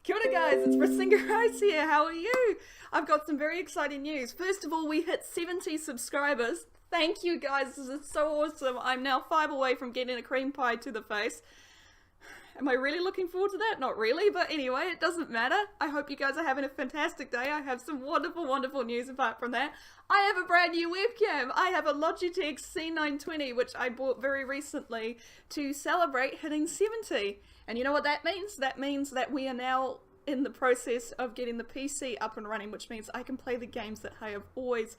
Kia ora guys, it's Brisingrize here, how are you? I've got some very exciting news. First of all, we hit 70 subscribers. Thank you guys, this is so awesome. I'm now 5 away from getting a cream pie to the face. Am I really looking forward to that? Not really, but anyway, it doesn't matter. I hope you guys are having a fantastic day. I have some wonderful news apart from that. I have a brand new webcam. I have a Logitech C920, which I bought very recently to celebrate hitting 70. And you know what that means? That means that we are now in the process of getting the PC up and running, which means I can play the games that I have always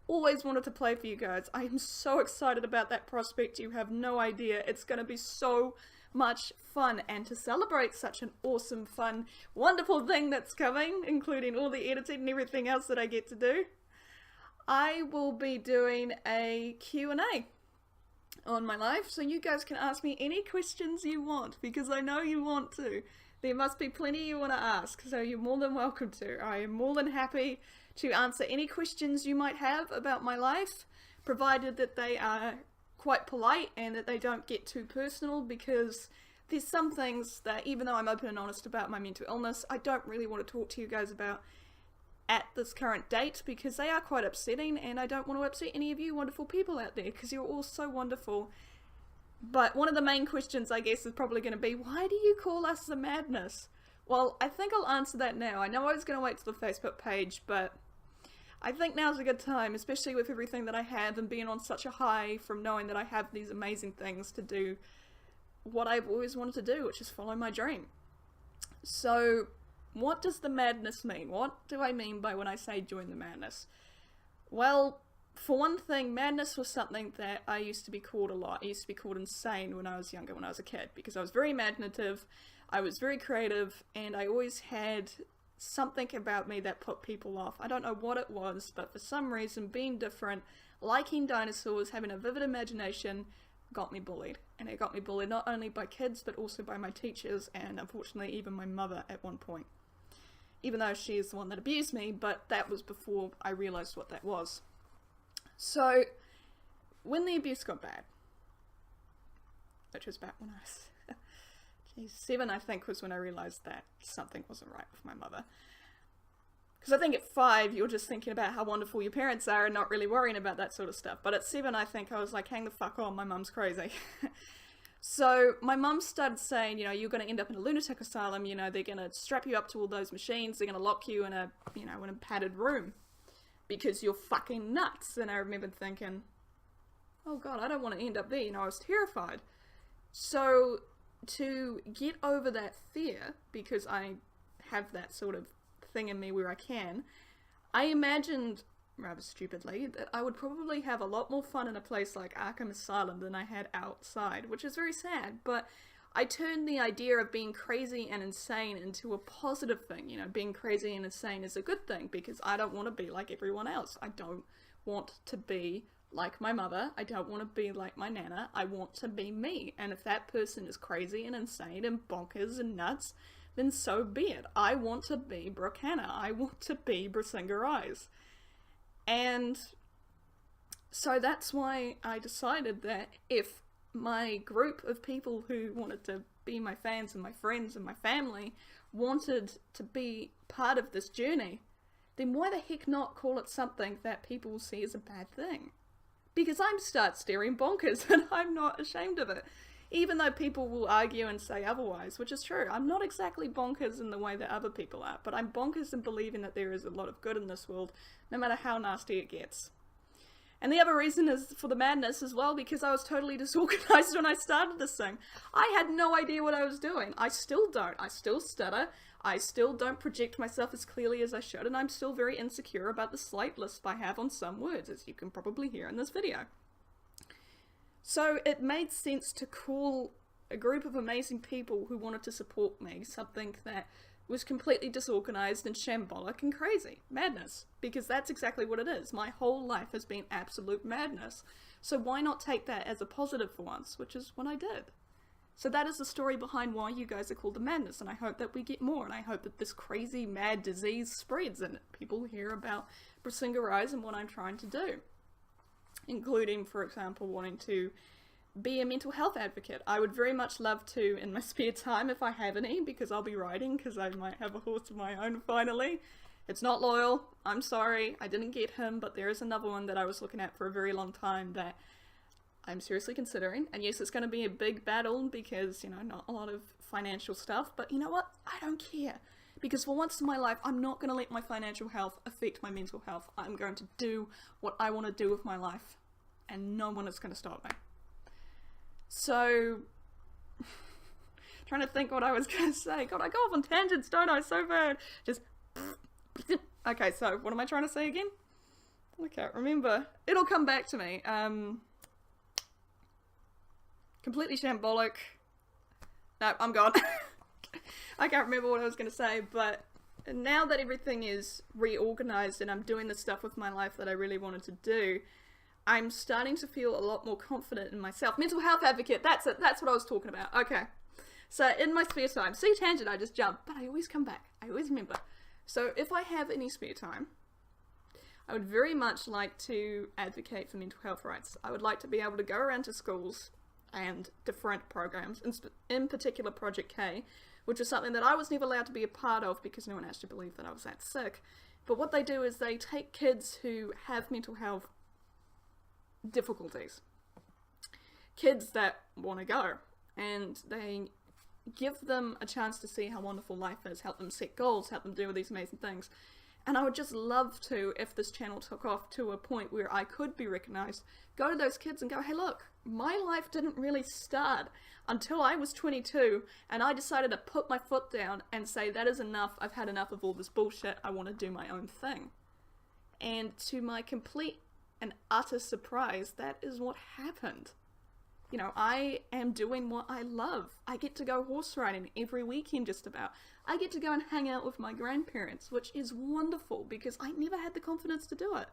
wanted to play for you guys. I am so excited about that prospect. You have no idea. It's going to be so much fun, and to celebrate such an awesome, fun, wonderful thing that's coming, including all the editing and everything else that I get to do, I will be doing a Q&A on my live, so you guys can ask me any questions you want, because I know you want to. There must be plenty you want to ask, so you're more than welcome to. I am more than happy to answer any questions you might have about my life, provided that they are quite polite and that they don't get too personal, because there's some things that, even though I'm open and honest about my mental illness, I don't really want to talk to you guys about at this current date, because they are quite upsetting, and I don't want to upset any of you wonderful people out there, because you're all so wonderful. But one of the main questions, I guess, is probably going to be, why do you call us the Madness? Well, I think I'll answer that now. I know I was going to wait till the Facebook page, but I think now's a good time, especially with everything that I have and being on such a high from knowing that I have these amazing things to do what I've always wanted to do, which is follow my dream. So, what does the madness mean? What do I mean by when I say join the madness? Well, for one thing, madness was something that I used to be called a lot. I used to be called insane when I was younger, when I was a kid, because I was very imaginative, I was very creative, and I always had something about me that put people off. I don't know what it was, but for some reason, being different, liking dinosaurs, having a vivid imagination, got me bullied. And it got me bullied not only by kids, but also by my teachers, and unfortunately even my mother at one point. Even though she is the one that abused me, but that was before I realised what that was. So, when the abuse got bad, which was about when I was 7, I think, was when I realised that something wasn't right with my mother. Because I think at 5, you're just thinking about how wonderful your parents are and not really worrying about that sort of stuff. But at 7, I think I was like, hang the fuck on, my mum's crazy. So my mum started saying, you know, you're going to end up in a lunatic asylum, you know, they're going to strap you up to all those machines, they're going to lock you in a, you know, in a padded room because you're fucking nuts. And I remember thinking, oh god, I don't want to end up there, you know, I was terrified. So to get over that fear, because I have that sort of thing in me where I can, I imagined, rather stupidly, that I would probably have a lot more fun in a place like Arkham Asylum than I had outside, which is very sad, but I turned the idea of being crazy and insane into a positive thing. You know, being crazy and insane is a good thing, because I don't want to be like everyone else. I don't want to be like my mother, I don't want to be like my nana, I want to be me, and if that person is crazy and insane and bonkers and nuts, then so be it. I want to be Brooke Hannah, I want to be Brisingrize. And so that's why I decided that if my group of people who wanted to be my fans and my friends and my family wanted to be part of this journey, then why the heck not call it something that people will see as a bad thing? Because I'm start staring bonkers, and I'm not ashamed of it. Even though people will argue and say otherwise, which is true. I'm not exactly bonkers in the way that other people are, but I'm bonkers in believing that there is a lot of good in this world, no matter how nasty it gets. And the other reason is for the madness as well, because I was totally disorganized when I started this thing. I had no idea what I was doing. I still don't. I still stutter. I still don't project myself as clearly as I should, and I'm still very insecure about the slight lisp I have on some words, as you can probably hear in this video. So it made sense to call a group of amazing people who wanted to support me something that was completely disorganized and shambolic and crazy. Madness. Because that's exactly what it is. My whole life has been absolute madness. So why not take that as a positive for once, which is what I did. So that is the story behind why you guys are called the Madness, and I hope that we get more, and I hope that this crazy mad disease spreads and people hear about Brisingrize and what I'm trying to do. Including, for example, wanting to be a mental health advocate. I would very much love to, in my spare time, if I have any, because I'll be writing, because I might have a horse of my own finally. It's not Loyal, I'm sorry, I didn't get him, but there is another one that I was looking at for a very long time that I'm seriously considering. And yes, it's going to be a big battle because, you know, not a lot of financial stuff, but you know what? I don't care. Because for once in my life, I'm not going to let my financial health affect my mental health. I'm going to do what I want to do with my life, and no one is going to stop me. So, trying to think what I was going to say. God, I go off on tangents, don't I? So bad. Just, okay, so what am I trying to say again? I can't remember. It'll come back to me. Completely shambolic. No, I'm gone. I can't remember what I was going to say, but now that everything is reorganized and I'm doing the stuff with my life that I really wanted to do, I'm starting to feel a lot more confident in myself. Mental health advocate, that's it, that's what I was talking about. Okay, so in my spare time, see, tangent, I just jump, but I always come back, I always remember. So if I have any spare time, I would very much like to advocate for mental health rights. I would like to be able to go around to schools and different programs, in particular Project K, which is something that I was never allowed to be a part of because no one actually believed that I was that sick. But what they do is they take kids who have mental health difficulties, kids that want to go, and they give them a chance to see how wonderful life is, help them set goals, help them do all these amazing things. And I would just love to, if this channel took off to a point where I could be recognised, go to those kids and go, hey look, my life didn't really start until I was 22, and I decided to put my foot down and say, that is enough, I've had enough of all this bullshit, I want to do my own thing. And to my complete and utter surprise, that is what happened. You know, I am doing what I love. I get to go horse riding every weekend just about. I get to go and hang out with my grandparents, which is wonderful because I never had the confidence to do it.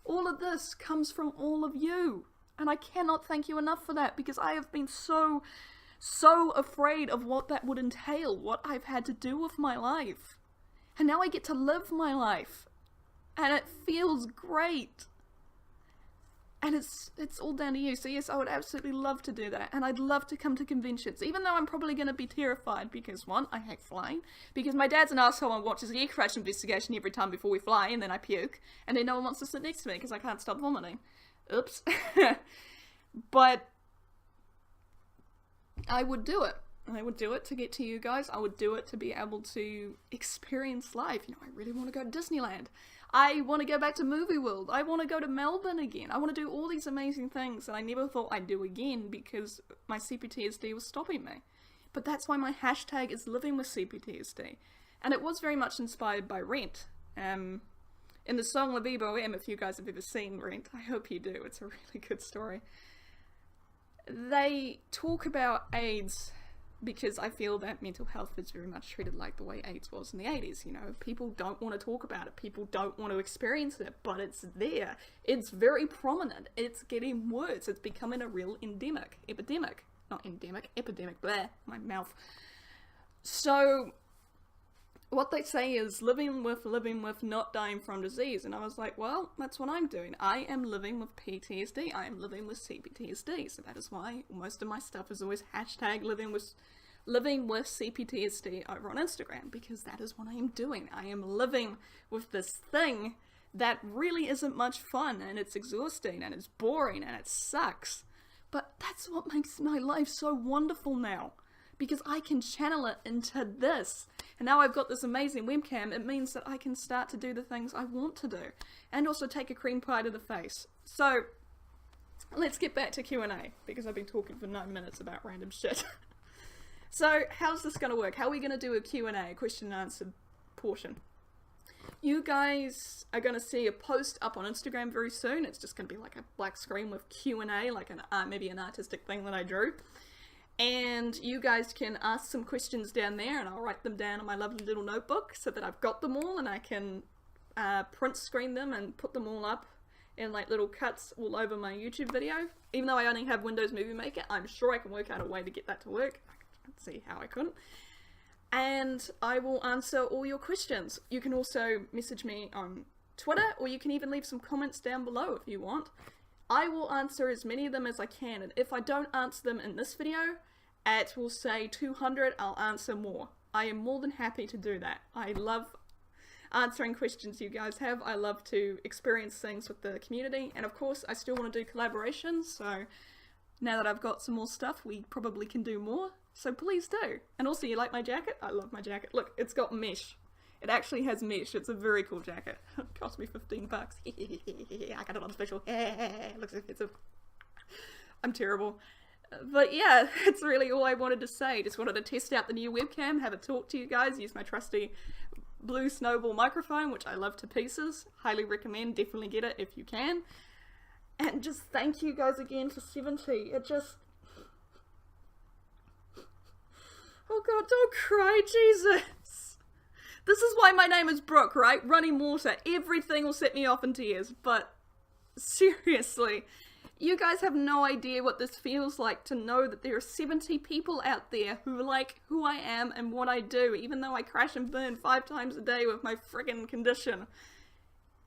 All of this comes from all of you. And I cannot thank you enough for that because I have been so afraid of what that would entail, what I've had to do with my life. And now I get to live my life. And it feels great. And it's all down to you. So yes, I would absolutely love to do that. And I'd love to come to conventions, even though I'm probably going to be terrified because, one, I hate flying. Because my dad's an asshole and watches the air crash investigation every time before we fly, and then I puke. And then no one wants to sit next to me because I can't stop vomiting. Oops. But I would do it. I would do it to get to you guys. I would do it to be able to experience life. You know, I really want to go to Disneyland. I want to go back to Movie World. I want to go to Melbourne again. I want to do all these amazing things that I never thought I'd do again because my CPTSD was stopping me. But that's why my hashtag is living with CPTSD. And it was very much inspired by Rent. In the song La Vie Boheme, if you guys have ever seen Rent, I hope you do. It's a really good story. They talk about AIDS because I feel that mental health is very much treated like the way AIDS was in the 80s, you know. People don't want to talk about it, people don't want to experience it, but it's there. It's very prominent, it's getting worse, it's becoming a real epidemic, blah, my mouth. So, what they say is living with, not dying from disease, and I was like, well, that's what I'm doing. I am living with PTSD, I am living with CPTSD, so that is why most of my stuff is always hashtag living with CPTSD over on Instagram, because that is what I am doing. I am living with this thing that really isn't much fun, and it's exhausting, and it's boring, and it sucks. But that's what makes my life so wonderful now, because I can channel it into this. And now I've got this amazing webcam, it means that I can start to do the things I want to do. And also take a cream pie to the face. So, let's get back to Q&A, because I've been talking for 9 minutes about random shit. So, how's this going to work? How are we going to do a Q&A, question and answer portion? You guys are going to see a post up on Instagram very soon. It's just going to be like a black screen with Q&A, like maybe an artistic thing that I drew. And you guys can ask some questions down there, and I'll write them down in my lovely little notebook so that I've got them all and I can print screen them and put them all up in like little cuts all over my YouTube video. Even though I only have Windows Movie Maker, I'm sure I can work out a way to get that to work. I can't see how I couldn't. And I will answer all your questions. You can also message me on Twitter, or you can even leave some comments down below if you want. I will answer as many of them as I can, and if I don't answer them in this video, at, we'll say 200, I'll answer more. I am more than happy to do that. I love answering questions you guys have. I love to experience things with the community, and of course I still want to do collaborations, so now that I've got some more stuff, we probably can do more, so please do. And also, you like my jacket? I love my jacket. Look, it's got mesh. It actually has mesh. It's a very cool jacket. It cost me 15 bucks. I got it on special. It looks expensive. I'm terrible. But yeah, that's really all I wanted to say. Just wanted to test out the new webcam, have a talk to you guys, use my trusty blue snowball microphone, which I love to pieces. Highly recommend, definitely get it if you can. And just thank you guys again for 70. It just... Oh god, don't cry, Jesus. This is why my name is Brooke, right? Running water. Everything will set me off in tears. But seriously, you guys have no idea what this feels like to know that there are 70 people out there who like who I am and what I do, even though I crash and burn 5 times a day with my friggin' condition.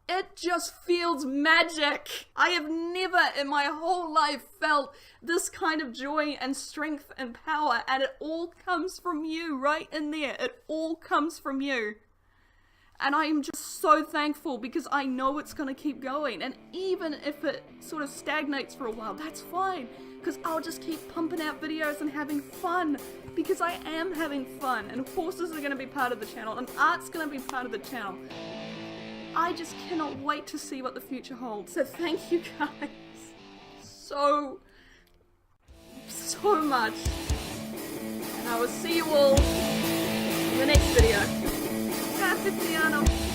It just feels magic. I have never in my whole life felt this kind of joy and strength and power, and it all comes from you right in there. It all comes from you. And I am just so thankful because I know it's going to keep going. And even if it sort of stagnates for a while, that's fine. Because I'll just keep pumping out videos and having fun. Because I am having fun. And horses are going to be part of the channel. And art's going to be part of the channel. I just cannot wait to see what the future holds. So thank you guys so much. And I will see you all in the next video. Grazie, Piano.